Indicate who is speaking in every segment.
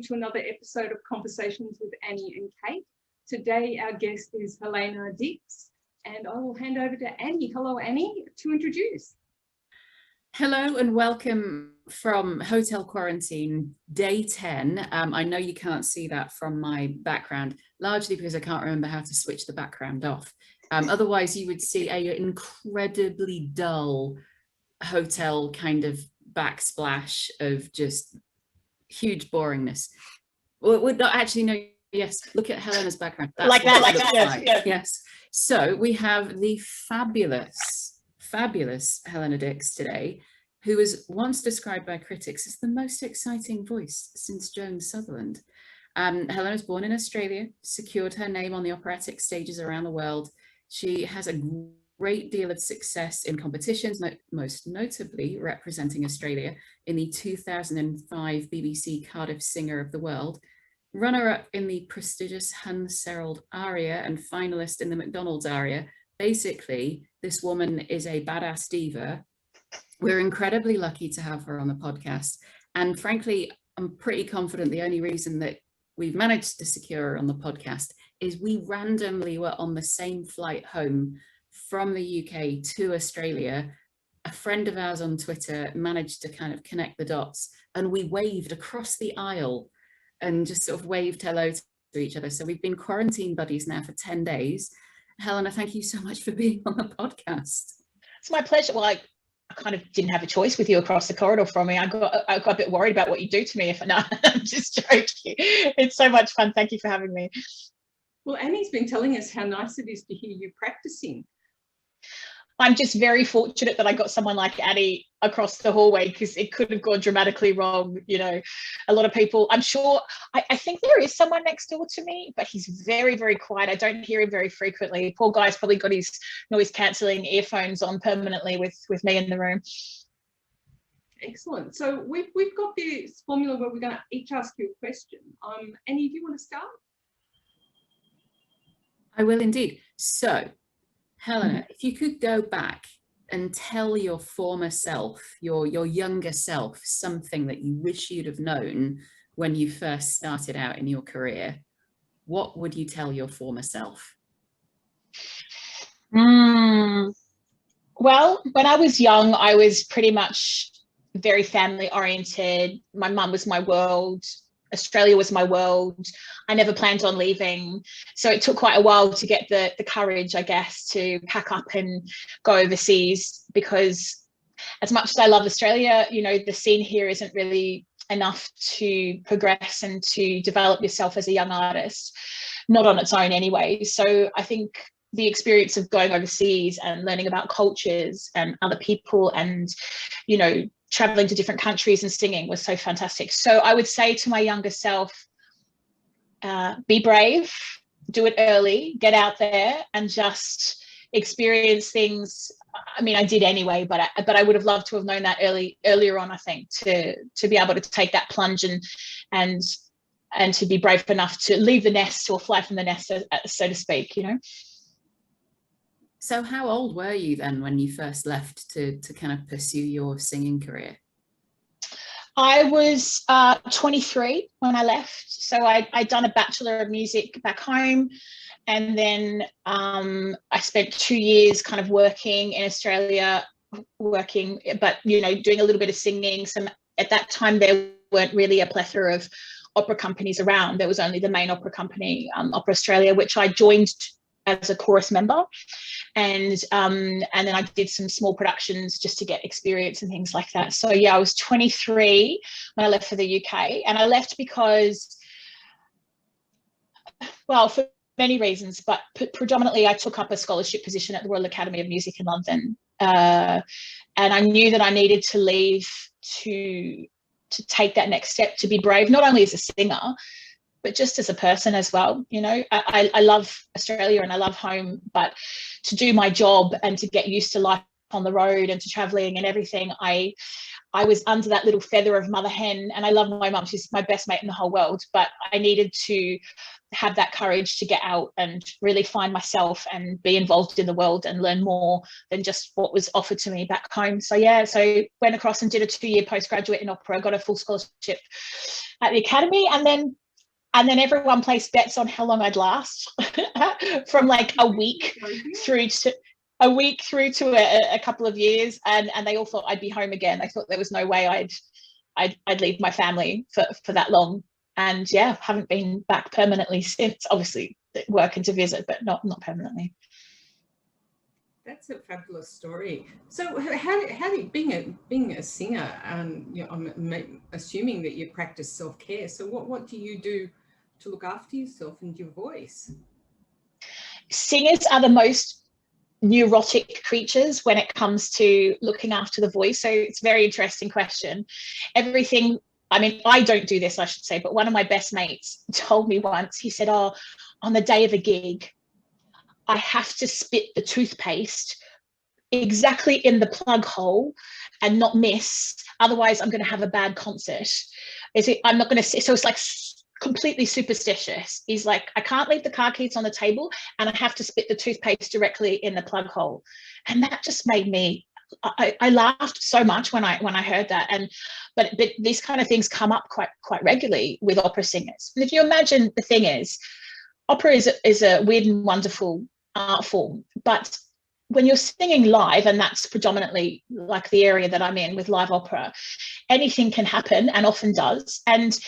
Speaker 1: to another episode of Conversations with Annie and Kate. Today, our guest is Helena Dix, and I will hand over to Annie. Hello, Annie, to introduce.
Speaker 2: Hello and welcome from hotel quarantine, day 10. I know you can't see that from my background, largely because I can't remember how to switch the background off. Otherwise, you would see an incredibly dull hotel kind of backsplash of just huge boringness. Well, it would not actually, no, yes, look at Helena's background.
Speaker 3: That's like that,
Speaker 2: yes. So we have the fabulous Helena Dix today, who was once described by critics as the most exciting voice since Joan Sutherland. Helena was born in Australia, secured her name on the operatic stages around the world. She has a great deal of success in competitions, most notably representing Australia in the 2005 BBC Cardiff Singer of the World, runner-up in the prestigious Hans Serald aria and finalist in the McDonald's aria. Basically, this woman is a badass diva. We're incredibly lucky to have her on the podcast. And frankly, I'm pretty confident the only reason that we've managed to secure her on the podcast is we randomly were on the same flight home from the UK to Australia. A friend of ours on Twitter managed to kind of connect the dots, and we waved across the aisle and just sort of waved hello to each other. So we've been quarantine buddies now for 10 days. Helena, thank you so much for being on the podcast.
Speaker 3: It's my pleasure. Well, I kind of didn't have a choice with you across the corridor from me. I got a bit worried about what you do to me if not. I'm just joking. It's so much fun. Thank you for having me.
Speaker 1: Well, Annie's been telling us how nice it is to hear you practicing.
Speaker 3: I'm just very fortunate that I got someone like Annie across the hallway, because it could have gone dramatically wrong. You know, a lot of people, I'm sure, I think there is someone next door to me, but he's very, very quiet. I don't hear him very frequently. Poor guy's probably got his noise cancelling earphones on permanently with me in the room.
Speaker 1: Excellent. So we've got this formula where we're going to each ask you a question. Annie, do you want to start?
Speaker 2: I will indeed. So, Helena, if you could go back and tell your former self, your younger self, something that you wish you'd have known when you first started out in your career, what would you tell your former self?
Speaker 3: Well, when I was young, I was pretty much very family oriented. My mum was my world. Australia was my world. I never planned on leaving. So it took quite a while to get the courage, I guess, to pack up and go overseas, because as much as I love Australia, you know, the scene here isn't really enough to progress and to develop yourself as a young artist, not on its own anyway. So I think the experience of going overseas and learning about cultures and other people and, you know, traveling to different countries and singing was so fantastic. So I would say to my younger self, be brave, do it early, get out there and just experience things. I mean, I did anyway, but I would have loved to have known that earlier on, I think, to be able to take that plunge and to be brave enough to leave the nest or fly from the nest, so to speak, you know.
Speaker 2: So how old were you then when you first left to kind of pursue your singing career?
Speaker 3: I was 23 when I left. So I'd done a Bachelor of Music back home. And then I spent 2 years kind of working in Australia, but, you know, doing a little bit of singing. At that time, there weren't really a plethora of opera companies around. There was only the main opera company, Opera Australia, which I joined as a chorus member. And then I did some small productions just to get experience and things like that. So yeah, I was 23 when I left for the UK, and I left because, well, for many reasons, but predominantly I took up a scholarship position at the Royal Academy of Music in London, and I knew that I needed to leave to take that next step, to be brave, not only as a singer, but just as a person as well. You know, I love Australia and I love home, but to do my job and to get used to life on the road and to traveling and everything, I was under that little feather of mother hen, and I love my mum. She's my best mate in the whole world, but I needed to have that courage to get out and really find myself and be involved in the world and learn more than just what was offered to me back home. So yeah, so went across and did a 2-year postgraduate in opera, got a full scholarship at the Academy, and then everyone placed bets on how long I'd last from like a week through to a couple of years, and they all thought I'd be home again. I thought there was no way I'd leave my family for that long. And yeah, haven't been back permanently since. Obviously working to visit, but not permanently.
Speaker 4: That's a fabulous story. So how do you, being a singer, you know, I'm assuming that you practice self-care. So what do you do to look after yourself and your voice?
Speaker 3: Singers are the most neurotic creatures when it comes to looking after the voice. So it's a very interesting question. Everything, I mean, I don't do this, I should say, but one of my best mates told me once, he said, oh, on the day of a gig, I have to spit the toothpaste exactly in the plug hole and not miss. Otherwise, I'm going to have a bad concert. I'm not going to, so it's like completely superstitious. He's like, I can't leave the car keys on the table and I have to spit the toothpaste directly in the plug hole. And that just made me, I laughed so much when I heard that. But these kind of things come up quite regularly with opera singers. And if you imagine, the thing is, opera is a weird and wonderful art form, but when you're singing live, and that's predominantly like the area that I'm in with live opera, anything can happen and often does. And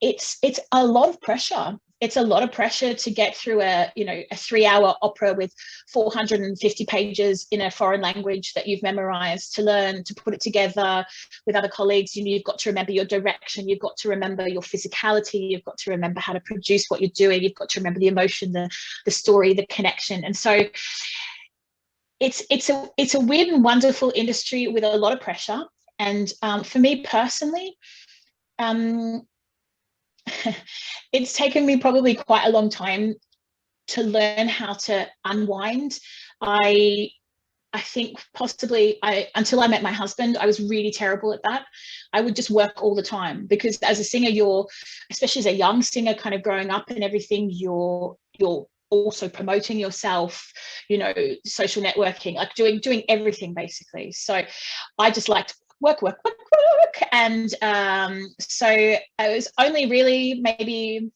Speaker 3: it's a lot of pressure. It's a lot of pressure to get through a 3-hour opera with 450 pages in a foreign language that you've memorized, to learn to put it together with other colleagues. You've got to remember your direction, you've got to remember your physicality, you've got to remember how to produce what you're doing, you've got to remember the emotion, the story, the connection. And so it's a weird and wonderful industry with a lot of pressure. And for me personally, it's taken me probably quite a long time to learn how to unwind. I think possibly until I met my husband, I was really terrible at that. I would just work all the time, because as a singer, especially as a young singer, kind of growing up and everything, you're also promoting yourself, social networking, like doing everything basically. So I just liked work. And so I was only really maybe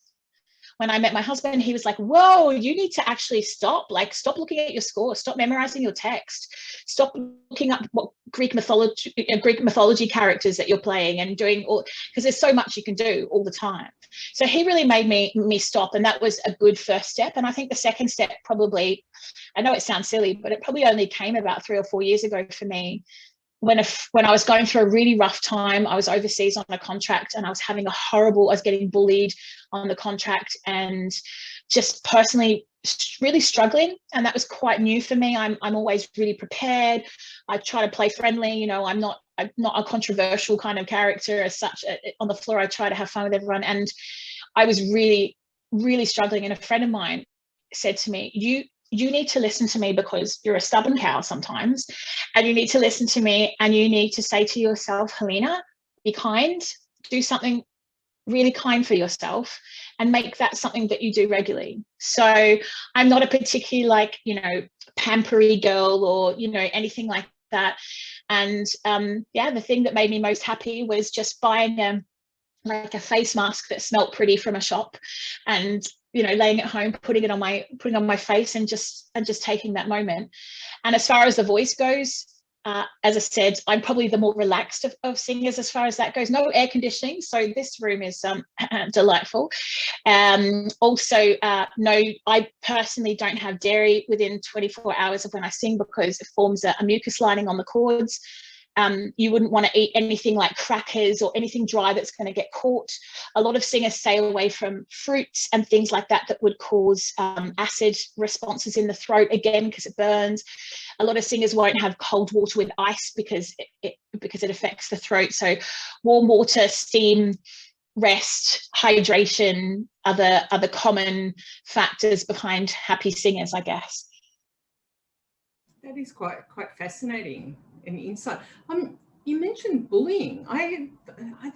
Speaker 3: when I met my husband, he was like, whoa, you need to actually stop looking at your score, stop memorizing your text, stop looking up what Greek mythology characters that you're playing and doing all, because there's so much you can do all the time. So he really made me stop, and that was a good first step. And I think the second step probably, I know it sounds silly, but it probably only came about 3 or 4 years ago for me, when I was going through a really rough time. I was overseas on a contract and I was getting bullied on the contract and just personally really struggling. And that was quite new for me. I'm always really prepared. I try to play friendly. I'm not a controversial kind of character as such. On the floor, I try to have fun with everyone. And I was really, really struggling. And a friend of mine said to me, you need to listen to me, because you're a stubborn cow sometimes, and you need to listen to me, and you need to say to yourself, Helena, be kind, do something really kind for yourself, and make that something that you do regularly. So I'm not a particularly pampery girl or, anything like that. And the thing that made me most happy was just buying a face mask that smelled pretty from a shop, and laying at home, putting on my face, and just taking that moment. And as far as the voice goes, as I said, I'm probably the more relaxed of singers as far as that goes. No air conditioning, so this room is delightful. Also, no, I personally don't have dairy within 24 hours of when I sing, because it forms a mucus lining on the cords. You wouldn't want to eat anything like crackers or anything dry that's going to get caught. A lot of singers stay away from fruits and things like that would cause acid responses in the throat, again, because it burns. A lot of singers won't have cold water with ice because it affects the throat. So warm water, steam, rest, hydration are the common factors behind happy singers, I guess.
Speaker 4: That is quite fascinating and insight. You mentioned bullying. I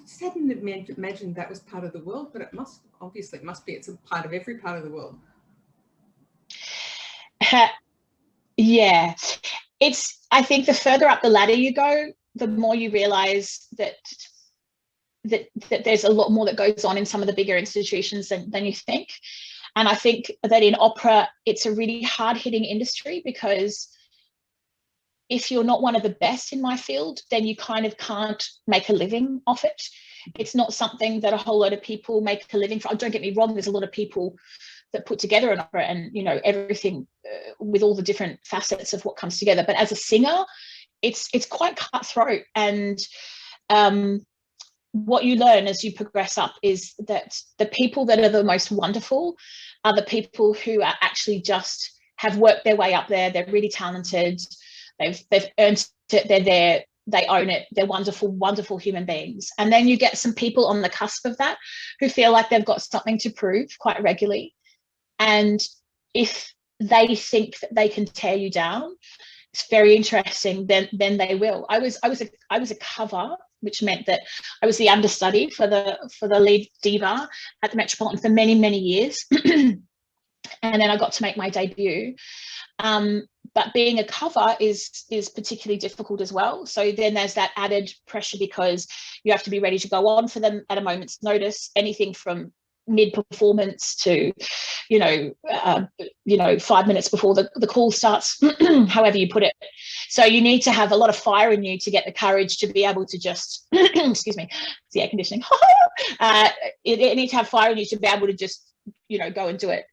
Speaker 4: just hadn't imagined that was part of the world, but it must be. It's a part of every part of the world.
Speaker 3: Yeah, I think the further up the ladder you go, the more you realize that there's a lot more that goes on in some of the bigger institutions than you think. And I think that in opera, it's a really hard-hitting industry, because if you're not one of the best in my field, then you kind of can't make a living off it. It's not something that a whole lot of people make a living from. Don't get me wrong, there's a lot of people that put together an opera and, you know, everything with all the different facets of what comes together. But as a singer, it's quite cutthroat. And what you learn as you progress up is that the people that are the most wonderful are the people who are actually just have worked their way up there. They're really talented. They've earned it. They're there. They own it. They're wonderful, wonderful human beings. And then you get some people on the cusp of that who feel like they've got something to prove quite regularly. And if they think that they can tear you down, it's very interesting, then they will. I was a cover, which meant that I was the understudy for the lead diva at the Metropolitan for many, many years. And then I got to make my debut. But being a cover is particularly difficult as well. So then there's that added pressure, because you have to be ready to go on for them at a moment's notice, anything from mid-performance to, 5 minutes before the call starts, however you put it. So you need to have a lot of fire in you to get the courage to be able to just, excuse me, it's the air conditioning. You need to have fire in you to be able to just, go and do it.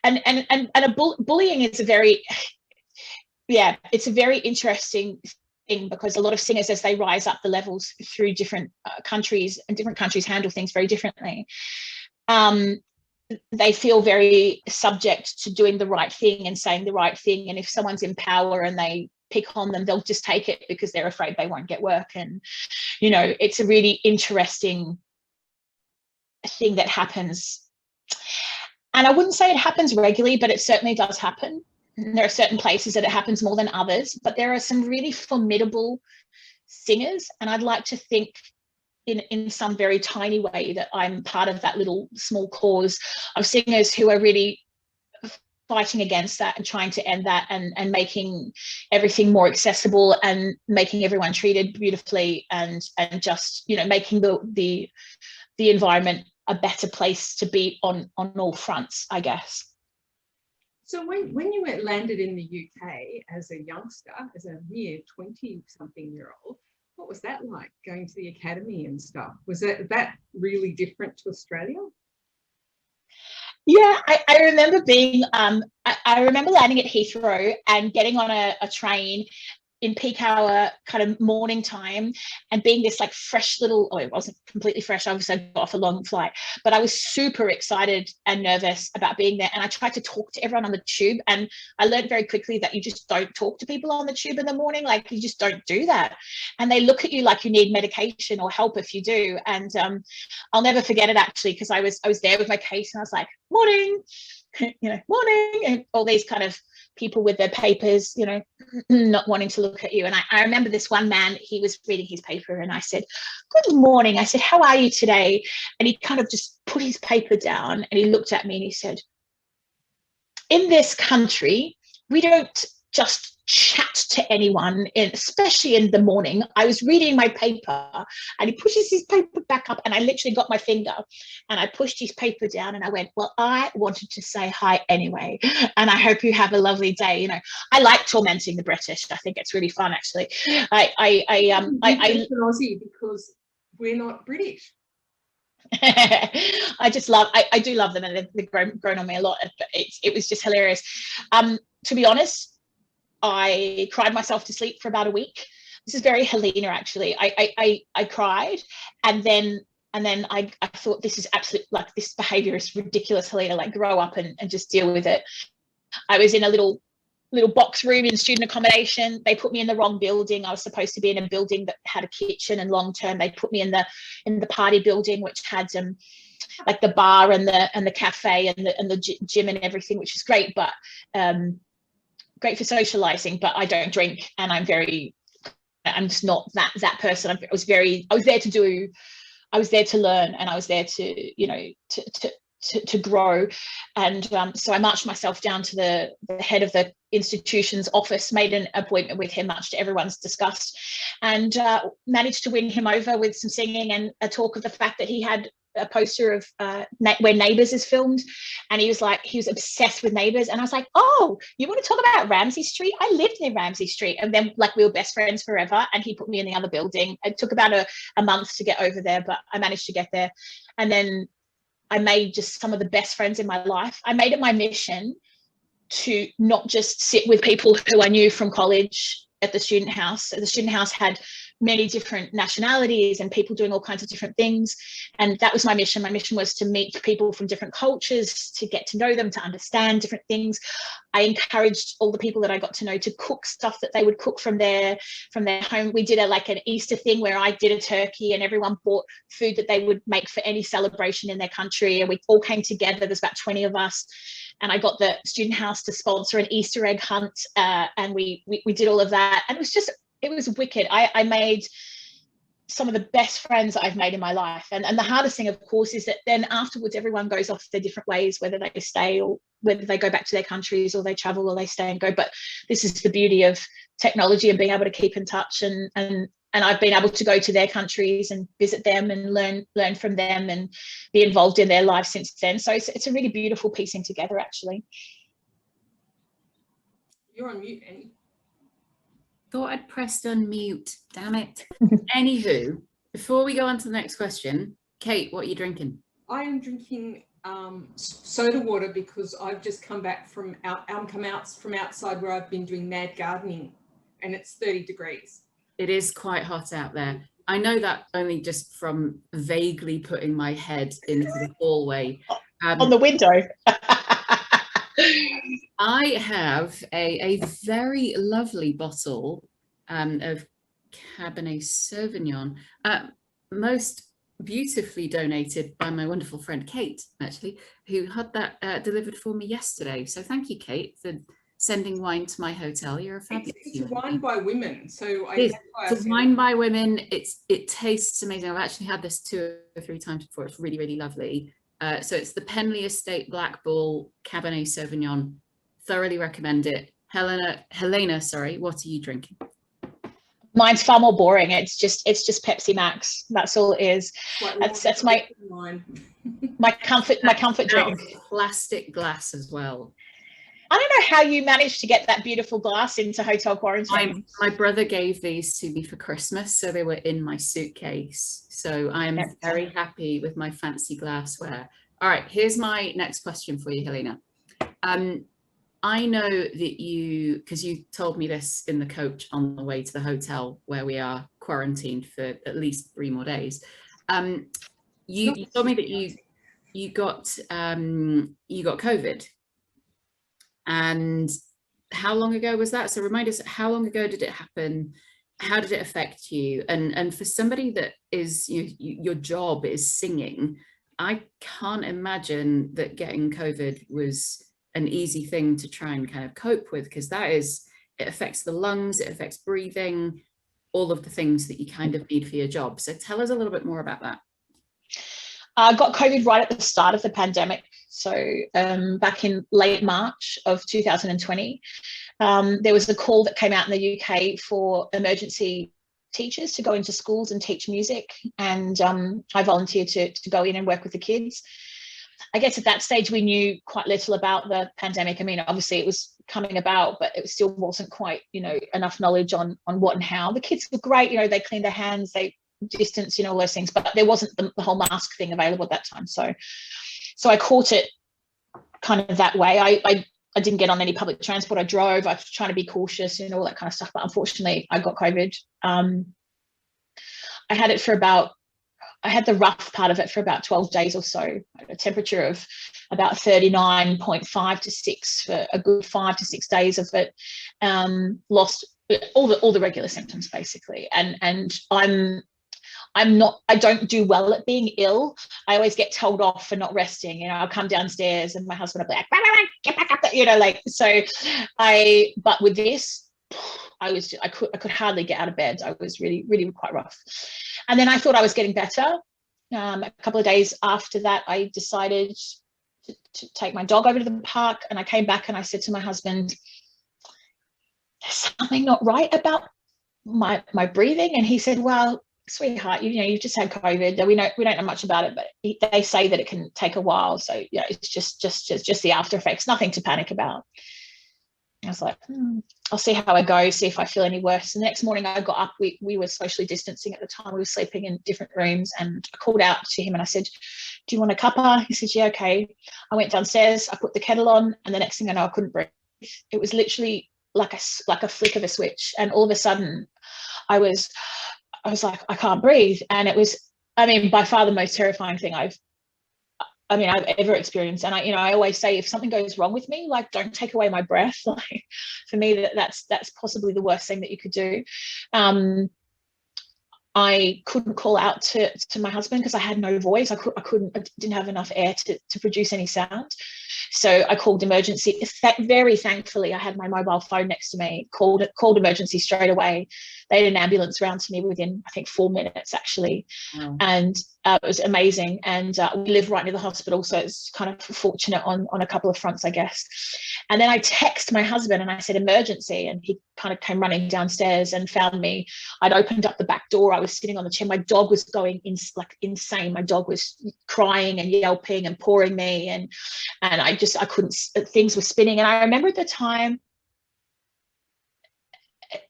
Speaker 3: And bullying is it's a very interesting thing, because a lot of singers, as they rise up the levels through different countries, and different countries handle things very differently, they feel very subject to doing the right thing and saying the right thing. And if someone's in power and they pick on them, they'll just take it because they're afraid they won't get work. And, it's a really interesting thing that happens. And I wouldn't say it happens regularly, but it certainly does happen. And there are certain places that it happens more than others, but there are some really formidable singers. And I'd like to think in some very tiny way that I'm part of that little small cause of singers who are really fighting against that and trying to end that, and making everything more accessible, and making everyone treated beautifully, and just, making the environment a better place to be on all fronts, I guess.
Speaker 4: So when you landed in the UK as a youngster, as a mere 20-something-year-old, what was that like, going to the academy and stuff? Was that really different to Australia?
Speaker 3: Yeah, I remember being, I remember landing at Heathrow and getting on a train in peak hour kind of morning time, and being this like fresh little, it wasn't completely fresh, obviously I got off a long flight, but I was super excited and nervous about being there. And I tried to talk to everyone on the tube, and I learned very quickly that you just don't talk to people on the tube in the morning. Like, you just don't do that, and they look at you like you need medication or help if you do. And I'll never forget it, actually, because I was there with my case, and I was like, morning, morning, and all these kind of people with their papers, not wanting to look at you. And I remember this one man, he was reading his paper, and I said, good morning. I said, how are you today? And he kind of just put his paper down, and he looked at me and he said, in this country, we don't just chat to anyone, especially in the morning. I was reading my paper, and he pushes his paper back up, and I literally got my finger and I pushed his paper down, and I went, well, I wanted to say hi anyway, and I hope you have a lovely day. I like tormenting the British. I think it's really fun, actually. I
Speaker 4: Aussie, because we're not British.
Speaker 3: I do love them, and they've grown on me a lot. It was just hilarious. To be honest, I cried myself to sleep for about a week. This is very Helena, actually. I cried, and then I thought, this is absolute, like, this behavior is ridiculous, Helena, like, grow up and just deal with it. I was in a little box room in student accommodation. They put me in the wrong building. I was supposed to be in a building that had a kitchen, and long term they put me in the party building, which had like the bar and the cafe and the gym and everything, which is great, but great for socializing, but I don't drink, and I'm just not that person. I was there to learn, and I was there to, you know, to grow. And so I marched myself down to the head of the institution's office, made an appointment with him, much to everyone's disgust, and managed to win him over with some singing and a talk of the fact that he had a poster of where Neighbours is filmed, and he was obsessed with Neighbours. And I was like, oh, you want to talk about Ramsay Street? I lived near Ramsay Street. And then, like, we were best friends forever, and he put me in the other building. It took about a month to get over there, but I managed to get there. And then I made just some of the best friends in my life. I made it my mission to not just sit with people who I knew from college at the student house. The student house had many different nationalities and people doing all kinds of different things. And that was my mission. My mission was to meet people from different cultures, to get to know them, to understand different things. I encouraged all the people that I got to know to cook stuff that they would cook from their home. We did an Easter thing where I did a turkey, and everyone bought food that they would make for any celebration in their country. And we all came together. There's about 20 of us. And I got the student house to sponsor an Easter egg hunt. And we did all of that. And it was wicked. I made some of the best friends that I've made in my life. And the hardest thing, of course, is that then afterwards, everyone goes off their different ways, whether they stay or whether they go back to their countries, or they travel, or they stay and go. But this is the beauty of technology and being able to keep in touch. And I've been able to go to their countries and visit them and learn from them and be involved in their lives since then. So it's a really beautiful piecing together, actually.
Speaker 4: You're on mute, Annie.
Speaker 2: Thought I'd pressed unmute, damn it. Anywho, before we go on to the next question, Kate, what are you drinking?
Speaker 4: I am drinking soda water because I've just come back from outside where I've been doing mad gardening, and it's 30 degrees.
Speaker 2: It is quite hot out there. I know that only just from vaguely putting my head into the hallway.
Speaker 3: On the window.
Speaker 2: I have a very lovely bottle of Cabernet Sauvignon, most beautifully donated by my wonderful friend Kate, actually, who had that delivered for me yesterday. So thank you, Kate, for sending wine to my hotel. You're a fabulous
Speaker 4: It's wine by women. So
Speaker 2: it's wine by women. It tastes amazing. I've actually had this 2 or 3 times before. It's really, really lovely. So it's the Penley Estate Black Bull Cabernet Sauvignon. Thoroughly recommend it. Helena, sorry, what are you drinking?
Speaker 3: Mine's far more boring. It's just Pepsi Max. That's all it is. That's my comfort drink.
Speaker 2: Plastic glass as well.
Speaker 3: I don't know how you managed to get that beautiful glass into hotel quarantine.
Speaker 2: My brother gave these to me for Christmas, so they were in my suitcase. So I'm very happy with my fancy glassware. All right, here's my next question for you, Helena. I know that because you told me this in the coach on the way to the hotel where we are quarantined for at least 3 more days. You told me that you got COVID. And how long ago was that? So remind us, how long ago did it happen? How did it affect you? And for somebody that is, your job is singing, I can't imagine that getting COVID was an easy thing to try and kind of cope with, because it affects the lungs, it affects breathing, all of the things that you kind of need for your job. So tell us a little bit more about that.
Speaker 3: I got COVID right at the start of the pandemic. So back in late March of 2020, there was a call that came out in the UK for emergency teachers to go into schools and teach music. And I volunteered to go in and work with the kids. I guess at that stage, we knew quite little about the pandemic. I mean, obviously it was coming about, but it still wasn't quite, enough knowledge on what and how. The kids were great. They cleaned their hands, they distance, all those things, but there wasn't the whole mask thing available at that time. So I caught it kind of that way. I didn't get on any public transport. I drove. I was trying to be cautious and all that kind of stuff. But unfortunately, I got COVID. I had the rough part of it for about 12 days or so, a temperature of about 39.5 to 6 for a good 5 to 6 days of it. Lost all the regular symptoms basically. And I don't do well at being ill. I always get told off for not resting. I'll come downstairs and my husband will be like, get back up there, like, so but with this, I could hardly get out of bed. I was really, really quite rough. And then I thought I was getting better. A couple of days after that, I decided to take my dog over to the park, and I came back and I said to my husband, there's something not right about my breathing. And he said, well, sweetheart, you've just had COVID. We don't know much about it, but they say that it can take a while. So it's just the after effects, nothing to panic about. I was like, I'll see how I go, see if I feel any worse. And the next morning I got up, we were socially distancing at the time. We were sleeping in different rooms, and I called out to him and I said, do you want a cuppa? He said, yeah, okay. I went downstairs, I put the kettle on, and the next thing I know, I couldn't breathe. It was literally like a flick of a switch. And all of a sudden I was like, I can't breathe. And it was, by far the most terrifying thing I've ever experienced. And I always say, if something goes wrong with me, like, don't take away my breath. Like, for me, that's possibly the worst thing that you could do. I couldn't call out to my husband because I had no voice. I didn't have enough air to produce any sound. So I called emergency. Very thankfully, I had my mobile phone next to me, called emergency straight away. They had an ambulance round to me within, I think, 4 minutes, actually. Wow. And it was amazing. And we live right near the hospital, so it's kind of fortunate on a couple of fronts, I guess. And then I texted my husband and I said, emergency. And he kind of came running downstairs and found me. I'd opened up the back door. I was sitting on the chair. My dog was going insane. My dog was crying and yelping and pawing me. And I couldn't, things were spinning. And I remember at the time,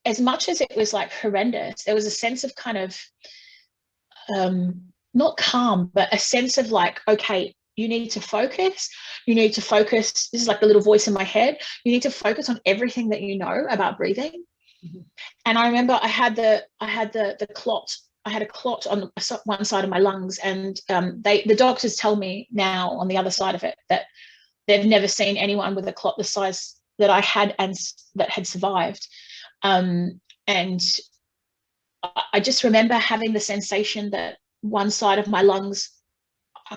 Speaker 3: as much as it was like horrendous, there was a sense of kind of, not calm, but a sense of like, okay, you need to focus. This is like the little voice in my head. You need to focus on everything that you know about breathing. Mm-hmm. And I remember I had the clot. I had a clot on one side of my lungs, and the doctors tell me now on the other side of it that they've never seen anyone with a clot the size that I had and that had survived. And I just remember having the sensation that one side of my lungs, I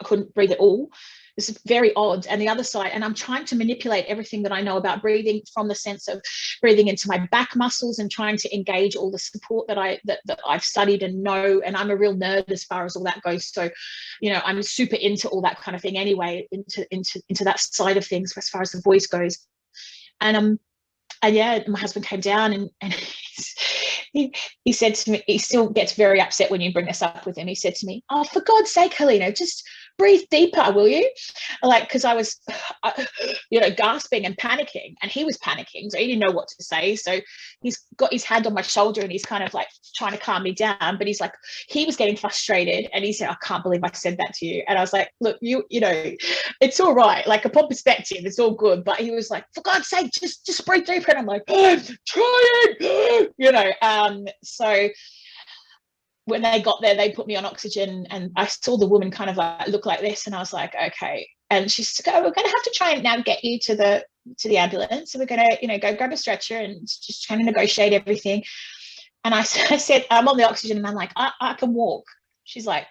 Speaker 3: couldn't breathe at all. It's very odd. And the other side, and I'm trying to manipulate everything that I know about breathing from the sense of breathing into my back muscles and trying to engage all the support that I've studied and know. And I'm a real nerd as far as all that goes. So, I'm super into all that kind of thing anyway, into that side of things as far as the voice goes. And yeah, my husband came down and he said to me, he still gets very upset when you bring this up with him. He said to me, oh, for God's sake, Helena, just breathe deeper, will you? Like, because I was, gasping and panicking, and he was panicking, so he didn't know what to say. So he's got his hand on my shoulder and he's kind of like trying to calm me down, but he's like, he was getting frustrated, and he said, I can't believe I said that to you. And I was like, look, it's all right. Like, upon perspective, it's all good. But he was like, for God's sake, just breathe deeper. And I'm like, I'm trying, so when they got there, they put me on oxygen, and I saw the woman kind of like look like this, and I was like, okay. And she said, we're going to have to try and now get you to the ambulance. So we're going to, go grab a stretcher and just trying to negotiate everything. And I said, I'm on the oxygen, and I'm like, I can walk. She's like,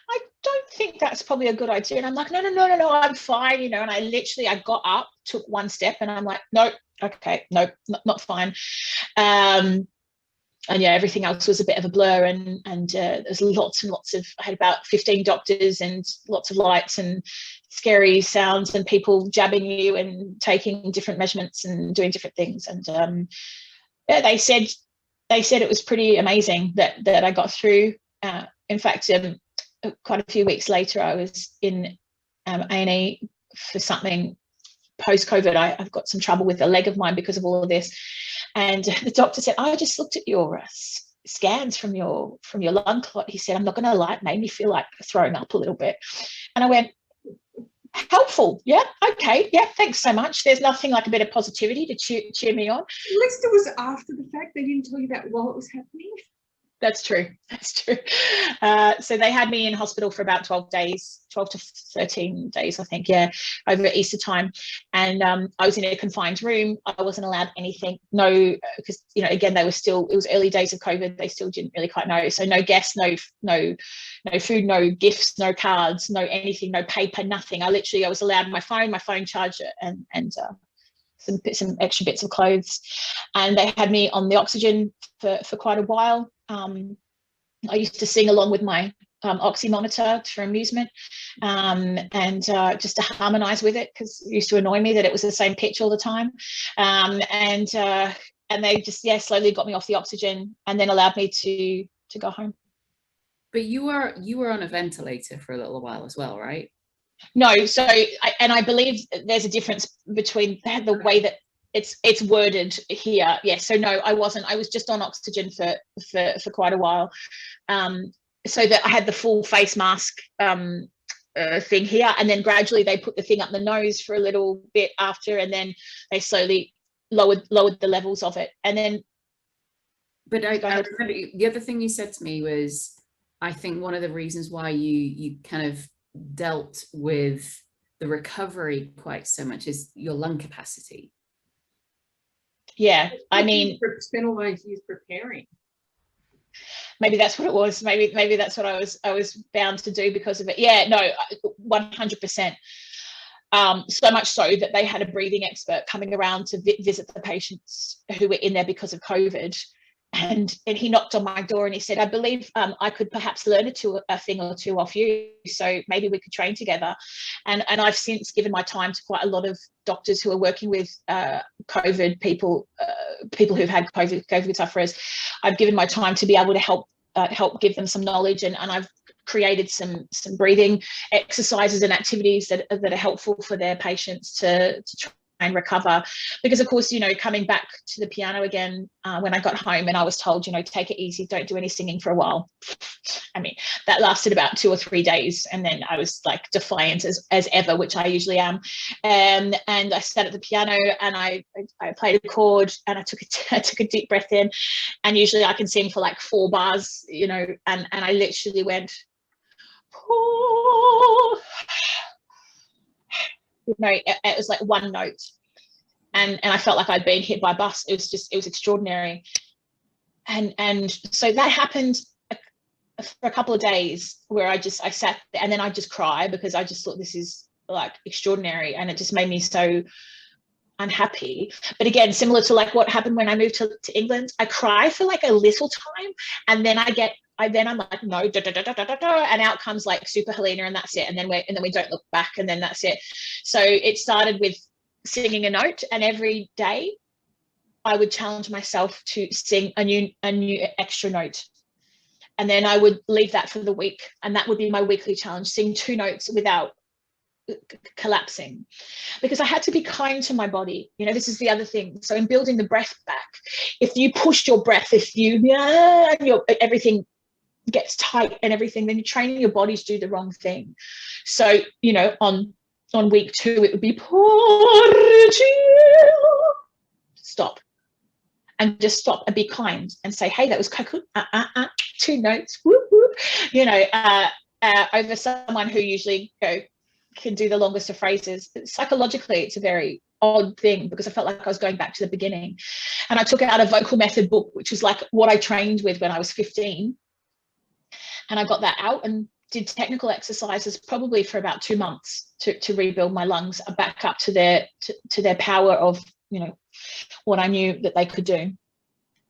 Speaker 3: I don't think that's probably a good idea. And I'm like, no, I'm fine, and I got up, took one step, and I'm like, no, okay, no, not fine. And yeah, everything else was a bit of a blur, and there's lots and lots of, I had about 15 doctors and lots of lights and scary sounds and people jabbing you and taking different measurements and doing different things. And yeah, they said it was pretty amazing that I got through. In fact, quite a few weeks later, I was in A&E for something post-COVID. I've got some trouble with a leg of mine because of all of this. And the doctor said, I just looked at your scans from your lung clot. He said, I'm not going to lie, it made me feel like throwing up a little bit. And I went, helpful. Yeah, okay. Yeah, thanks so much. There's nothing like a bit of positivity to cheer me on.
Speaker 1: At least it was after the fact. They didn't tell you that while it was happening.
Speaker 3: That's true. That's true. So they had me in hospital for about 12 to 13 days, I think, yeah, over Easter time. And I was in a confined room. I wasn't allowed anything. No, because, you know, again, it was early days of COVID. They still didn't really quite know. So no guests, no food, no gifts, no cards, no anything, no paper, nothing. I was allowed my phone charger, and some extra bits of clothes. And they had me on the oxygen for quite a while. I used to sing along with my oxy monitor for amusement, and just to harmonize with it, because it used to annoy me that it was the same pitch all the time. And they just, slowly got me off the oxygen and then allowed me to go home.
Speaker 2: But you were on a ventilator for a little while as well, right?
Speaker 3: No, so I believe there's a difference between the way that it's worded here. Yes, so no, I wasn't. I was just on oxygen for quite a while, so that I had the full face mask thing here, and then gradually they put the thing up the nose for a little bit after, and then they slowly lowered the levels of it, and then.
Speaker 2: But I remember the other thing you said to me was, I think one of the reasons why you kind of dealt with the recovery quite so much is your lung capacity.
Speaker 3: Yeah, I mean,
Speaker 1: spent all those years preparing.
Speaker 3: Maybe that's what it was. Maybe that's what I was bound to do because of it. Yeah, no, 100%. So much so that they had a breathing expert coming around to visit the patients who were in there because of COVID. And he knocked on my door and he said, I believe I could perhaps learn a thing or two off you, so maybe we could train together. And I've since given my time to quite a lot of doctors who are working with COVID people, people who've had COVID sufferers. I've given my time to be able to help give them some knowledge, and I've created some breathing exercises and activities that are helpful for their patients to try and recover. Because of course, you know, coming back to the piano again, when I got home and I was told, you know, take it easy, don't do any singing for a while. I mean, that lasted about 2 or 3 days, and then I was like defiant as ever, which I usually am. And I sat at the piano and I played a chord, and I took a deep breath in, and usually I can sing for like 4 bars, you know, and I literally went, oh, you know, it was like one note, and I felt like I'd been hit by a bus. It was extraordinary. And so that happened for a couple of days where I sat there, and then I just cried because I just thought, this is like extraordinary, and it just made me so unhappy. But again, similar to like what happened when I moved to England, I cry for like a little time, and then I'm like, no, and out comes like Super Helena, and that's it. And then we don't look back, and then that's it. So it started with singing a note, and every day I would challenge myself to sing a new extra note. And then I would leave that for the week, and that would be my weekly challenge: sing 2 notes without collapsing, because I had to be kind to my body. You know, this is the other thing. So in building the breath back, if you pushed your breath, everything gets tight and everything, then you're training your body to do the wrong thing. So, you know, on week 2, it would be stop, and just stop and be kind and say, hey, that was quite good. 2 notes, whoop, whoop. You know, over someone who usually can do the longest of phrases. Psychologically, it's a very odd thing, because I felt like I was going back to the beginning. And I took out a vocal method book, which was like what I trained with when I was 15. And I got that out and did technical exercises probably for about 2 months to rebuild my lungs back up to their power of, you know, what I knew that they could do.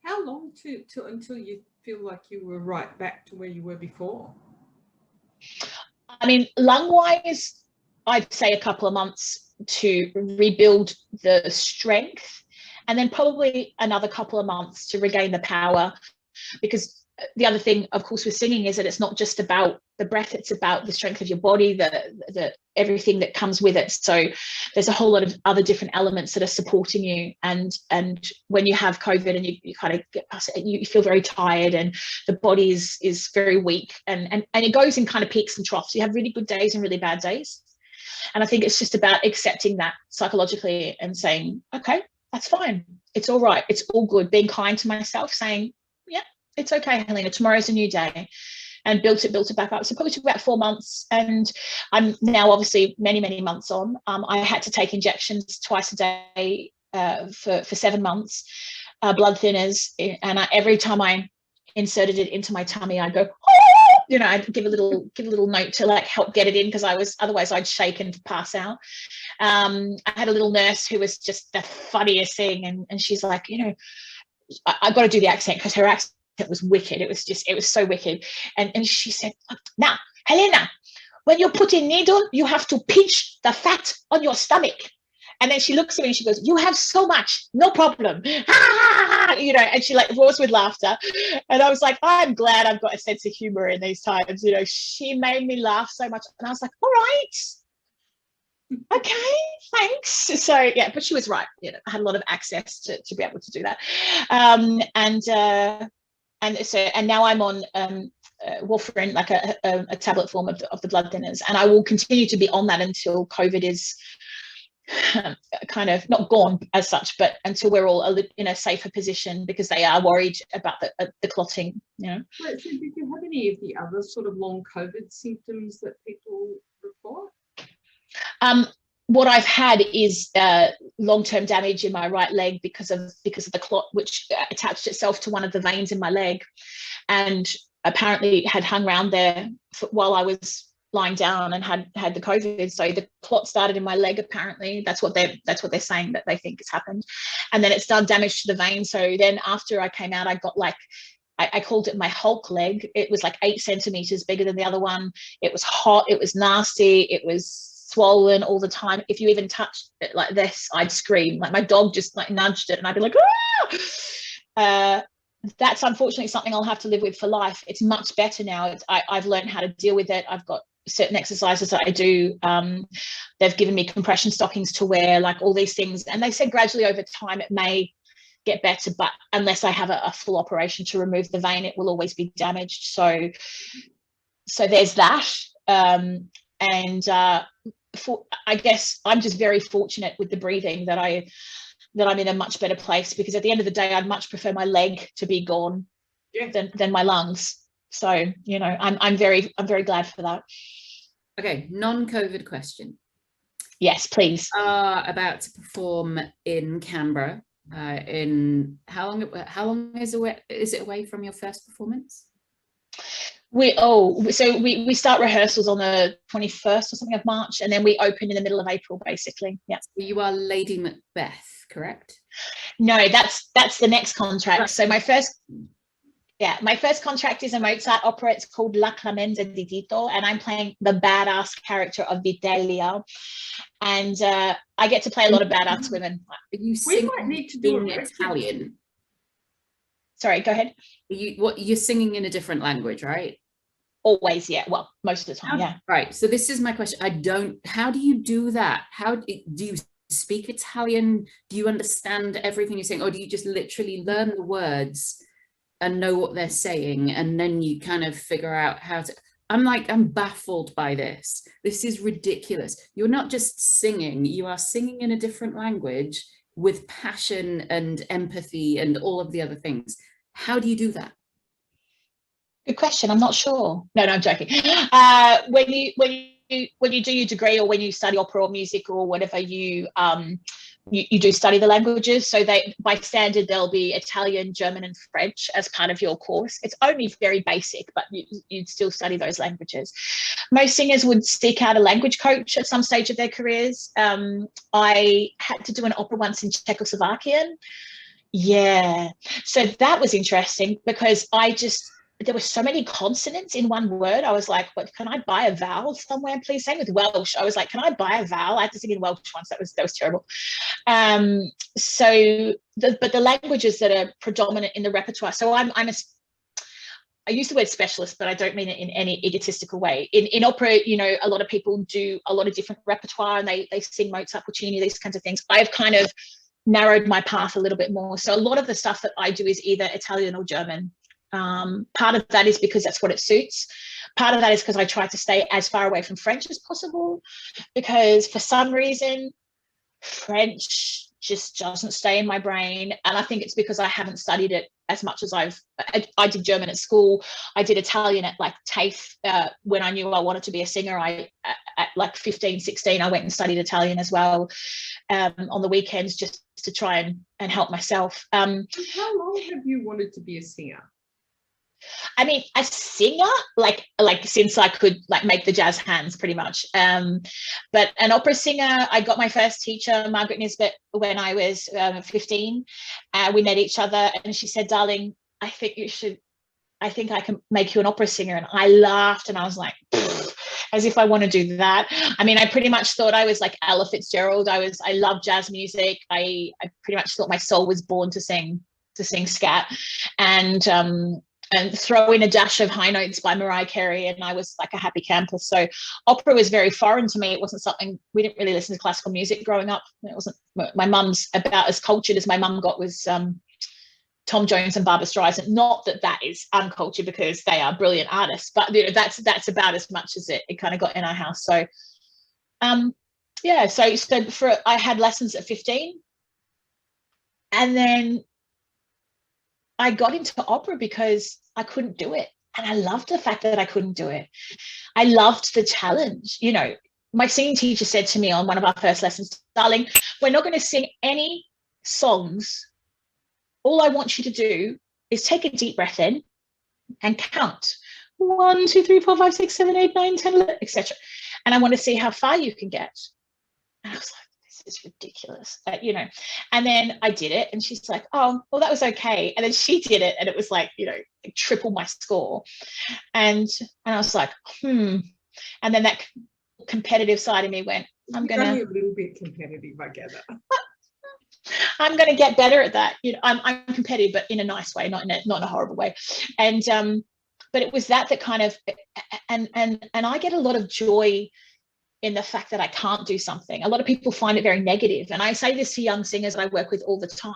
Speaker 4: How long until you feel like you were right back to where you were before?
Speaker 3: I mean, lung-wise, I'd say a couple of months to rebuild the strength, and then probably another couple of months to regain the power. Because the other thing, of course, with singing is that it's not just about the breath, it's about the strength of your body, the everything that comes with it. So there's a whole lot of other different elements that are supporting you. And when you have COVID and you kind of get past it, you feel very tired, and the body is very weak, and it goes in kind of peaks and troughs. You have really good days and really bad days. And I think it's just about accepting that psychologically and saying, okay, that's fine. It's all right. It's all good. Being kind to myself, saying, yeah, it's okay, Helena, tomorrow's a new day. And built it back up. So probably took about 4 months, and I'm now obviously many months on. I had to take injections twice a day for 7 months, blood thinners, and every time I inserted it into my tummy, I'd go, oh! You know, I'd give a little note to like help get it in, because otherwise I'd shake and pass out. I had a little nurse who was just the funniest thing, and she's like, you know, I've got to do the accent because her accent was wicked. It was so wicked. And she said, now, Helena, when you put in needle, you have to pinch the fat on your stomach. And then she looks at me and she goes, you have so much, no problem. You know, and she like roars with laughter. And I was like, I'm glad I've got a sense of humor in these times. You know, she made me laugh so much. And I was like, all right. Okay, thanks. So yeah, but she was right. You know, I had a lot of access to be able to do that. And now I'm on warfarin, like a tablet form of the blood thinners, and I will continue to be on that until COVID is kind of not gone as such, but until we're all in a safer position, because they are worried about the clotting. You know.
Speaker 1: So did you have any of the other sort of long COVID symptoms that people report?
Speaker 3: What I've had is long-term damage in my right leg because of the clot, which attached itself to one of the veins in my leg, and apparently had hung around there while I was lying down and had the COVID. So the clot started in my leg. Apparently, that's what they're saying that they think has happened, and then it's done damage to the vein. So then after I came out, I got like, I called it my Hulk leg. It was like 8 centimeters bigger than the other one. It was hot. It was nasty. It was swollen all the time. If you even touched it like this, I'd scream. Like my dog just like nudged it and I'd be like, ah! That's unfortunately something I'll have to live with for life. It's much better now. I've learned how to deal with it. I've got certain exercises that I do. They've given me compression stockings to wear, like all these things. And they said gradually over time it may get better, but unless I have a full operation to remove the vein, it will always be damaged. So there's that. I guess I'm just very fortunate with the breathing that I'm in a much better place, because at the end of the day, I'd much prefer my leg to be gone than my lungs. So, you know, I'm very glad for that.
Speaker 2: Okay, non-COVID question.
Speaker 3: Yes, please.
Speaker 2: About to perform in Canberra. In how long is it away from your first performance?
Speaker 3: We start rehearsals on the 21st or something of March, and then we open in the middle of April, basically. Yeah.
Speaker 2: So you are Lady Macbeth, correct?
Speaker 3: No, that's the next contract. So my first contract is a Mozart opera. It's called La Clemenza di Tito, and I'm playing the badass character of Vitellia. And I get to play a lot of badass women.
Speaker 2: You sing
Speaker 1: might need to do
Speaker 2: in Italian.
Speaker 3: Sorry, go ahead.
Speaker 2: You're singing in a different language, right?
Speaker 3: Always, yeah. Well, most of the time, yeah.
Speaker 2: Right. So this is my question. How do you do that? How do you speak Italian? Do you understand everything you're saying? Or do you just literally learn the words and know what they're saying, and then you kind of figure out how to... I'm baffled by this. This is ridiculous. You're not just singing, you are singing in a different language with passion and empathy and all of the other things. How do you do that?
Speaker 3: Good question. I'm not sure. No, I'm joking. When you do your degree, or when you study opera or music or whatever, you do study the languages. So by standard, there'll be Italian, German, and French as part of your course. It's only very basic, but you'd still study those languages. Most singers would seek out a language coach at some stage of their careers. I had to do an opera once in Czechoslovakian. Yeah. So that was interesting, because there were so many consonants in one word. I was like, what, can I buy a vowel somewhere, please? Same with Welsh. I was like, can I buy a vowel? I had to sing in Welsh once. That was terrible. But the languages that are predominant in the repertoire. So I use the word specialist, but I don't mean it in any egotistical way. In opera, you know, a lot of people do a lot of different repertoire, and they sing Mozart, Puccini, these kinds of things. I've kind of narrowed my path a little bit more. So a lot of the stuff that I do is either Italian or German. Part of that is because that's what it suits. Part of that is because I try to stay as far away from French as possible, because for some reason French just doesn't stay in my brain. And I think it's because I haven't studied it as much as I did German at school. I did Italian at like TAFE when I knew I wanted to be a singer. At like 15, 16, I went and studied Italian as well on the weekends, just to try and help myself.
Speaker 4: How long have you wanted to be a singer?
Speaker 3: I mean, a singer, like since I could like make the jazz hands pretty much. But an opera singer, I got my first teacher, Margaret Nisbet, when I was 15. We met each other and she said, darling, I think I can make you an opera singer. And I laughed and I was like, as if I want to do that. I mean, I pretty much thought I was like Ella Fitzgerald. I love jazz music. I pretty much thought my soul was born to sing scat. And throw in a dash of High Notes by Mariah Carey, and I was like a happy camper. So opera was very foreign to me. It wasn't something, we didn't really listen to classical music growing up. It wasn't, my mum's about as cultured as my mum got was Tom Jones and Barbra Streisand. Not that that is uncultured, because they are brilliant artists, but you know, that's about as much as it kind of got in our house. So yeah, so I had lessons at 15, and then I got into opera because I couldn't do it. And I loved the fact that I couldn't do it. I loved the challenge. You know, my singing teacher said to me on one of our first lessons, darling, we're not going to sing any songs. All I want you to do is take a deep breath in and count 1, 2, 3, 4, 5, 6, 7, 8, 9, 10, etc. And I want to see how far you can get. And I was like, is ridiculous, you know. And then I did it and she's like, oh, well, that was okay. And then she did it and it was like, you know, triple my score. And I was like, And then that competitive side of me went, I'm gonna
Speaker 4: a little bit competitive, I gather.
Speaker 3: I'm gonna get better at that. You know, I'm competitive, but in a nice way, not in a horrible way. And but it was that kind of, and I get a lot of joy in the fact that I can't do something. A lot of people find it very negative. And I say this to young singers I work with all the time.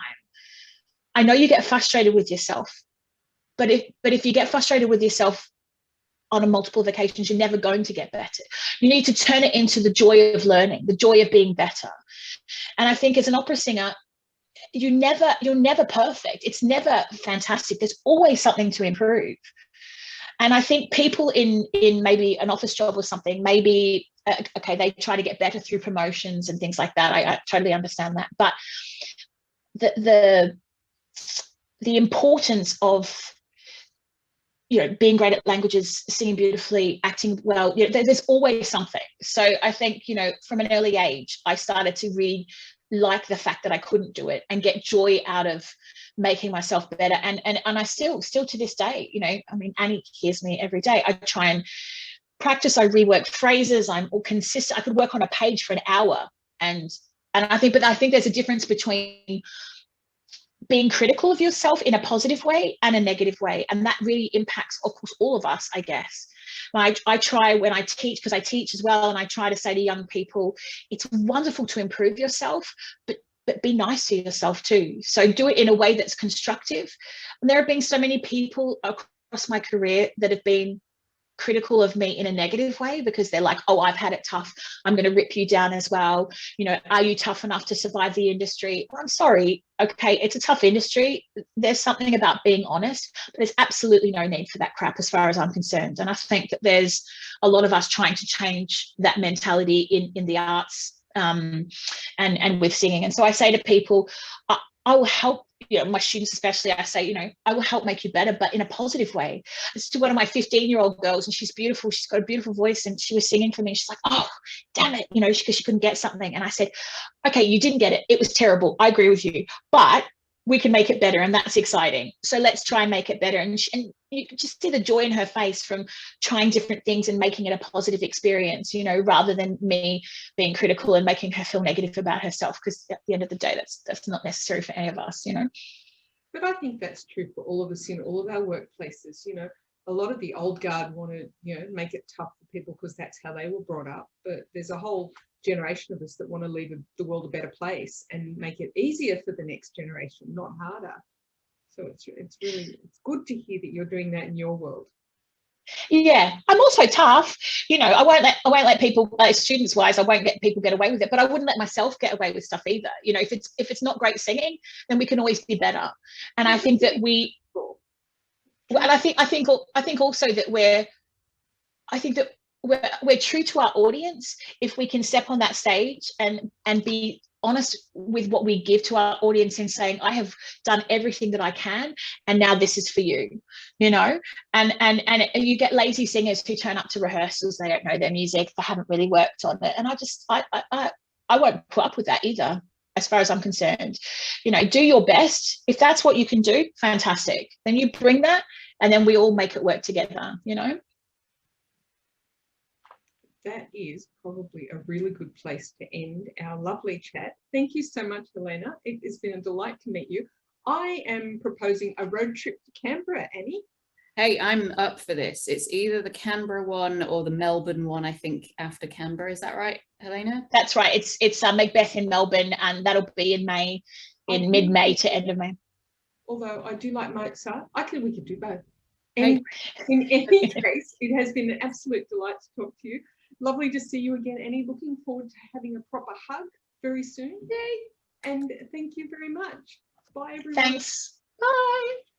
Speaker 3: I know you get frustrated with yourself, but if you get frustrated with yourself on a multiple of occasions, you're never going to get better. You need to turn it into the joy of learning, the joy of being better. And I think as an opera singer, you're never perfect. It's never fantastic. There's always something to improve. And I think people in maybe an office job or something, maybe, okay, they try to get better through promotions and things like that. I totally understand that. But the importance of, you know, being great at languages, singing beautifully, acting well, you know, there's always something. So I think, you know, from an early age, I started to really like the fact that I couldn't do it and get joy out of making myself better. And I still to this day, you know, I mean, Annie hears me every day. I try and practice. I rework phrases. I'm all consistent. I could work on a page for an hour. And I think there's a difference between being critical of yourself in a positive way and a negative way. And that really impacts, of course, all of us, I guess. I try when I teach, because I teach as well, and I try to say to young people, it's wonderful to improve yourself, but be nice to yourself too. So do it in a way that's constructive. And there have been so many people across my career that have been critical of me in a negative way, because they're like, oh, I've had it tough, I'm going to rip you down as well. You know, are you tough enough to survive the industry? Well, I'm sorry. Okay, it's a tough industry. There's something about being honest, but there's absolutely no need for that crap as far as I'm concerned. And I think that there's a lot of us trying to change that mentality in the arts and with singing. And so I say to people, I will help, you know, my students especially, I say, you know, I will help make you better, but in a positive way. It's to one of my 15-year-old girls, and she's beautiful. She's got a beautiful voice, and she was singing for me. She's like, oh, damn it, you know, because she couldn't get something. And I said, okay, you didn't get it. It was terrible. I agree with you, but we can make it better, and that's exciting. So let's try and make it better. And you can just see the joy in her face from trying different things and making it a positive experience, you know, rather than me being critical and making her feel negative about herself, because at the end of the day, that's not necessary for any of us, you know.
Speaker 4: But I think that's true for all of us in all of our workplaces. You know, a lot of the old guard want to, you know, make it tough for people because that's how they were brought up. But there's a whole generation of us that want to leave the world a better place and make it easier for the next generation, not harder. So it's good to hear that you're doing that in your world.
Speaker 3: Yeah, I'm also tough. You know, I won't let people, students wise, I won't let people get away with it, but I wouldn't let myself get away with stuff either. You know, if it's not great singing, then we can always be better. And I think that I think also that we're true to our audience if we can step on that stage and be honest with what we give to our audience in saying, I have done everything that I can, and now this is for you, you know. And you get lazy singers who turn up to rehearsals, they don't know their music, they haven't really worked on it, and I won't put up with that either. As far as I'm concerned, you know, do your best. If that's what you can do, fantastic. Then you bring that, and then we all make it work together, you know.
Speaker 1: That is probably a really good place to end our lovely chat. Thank you so much, Helena. It has been a delight to meet you. I am proposing a road trip to Canberra, Annie.
Speaker 2: Hey, I'm up for this. It's either the Canberra one or the Melbourne one, I think, after Canberra. Is that right, Helena?
Speaker 3: That's right. It's Macbeth in Melbourne, and that'll be in May, in mid-May to end of May.
Speaker 1: Although I do like Mozart, we could do both. Anyway, in any case, it has been an absolute delight to talk to you. Lovely to see you again, Annie. Looking forward to having a proper hug very soon. Yay! And thank you very much. Bye, everyone.
Speaker 3: Thanks. Bye.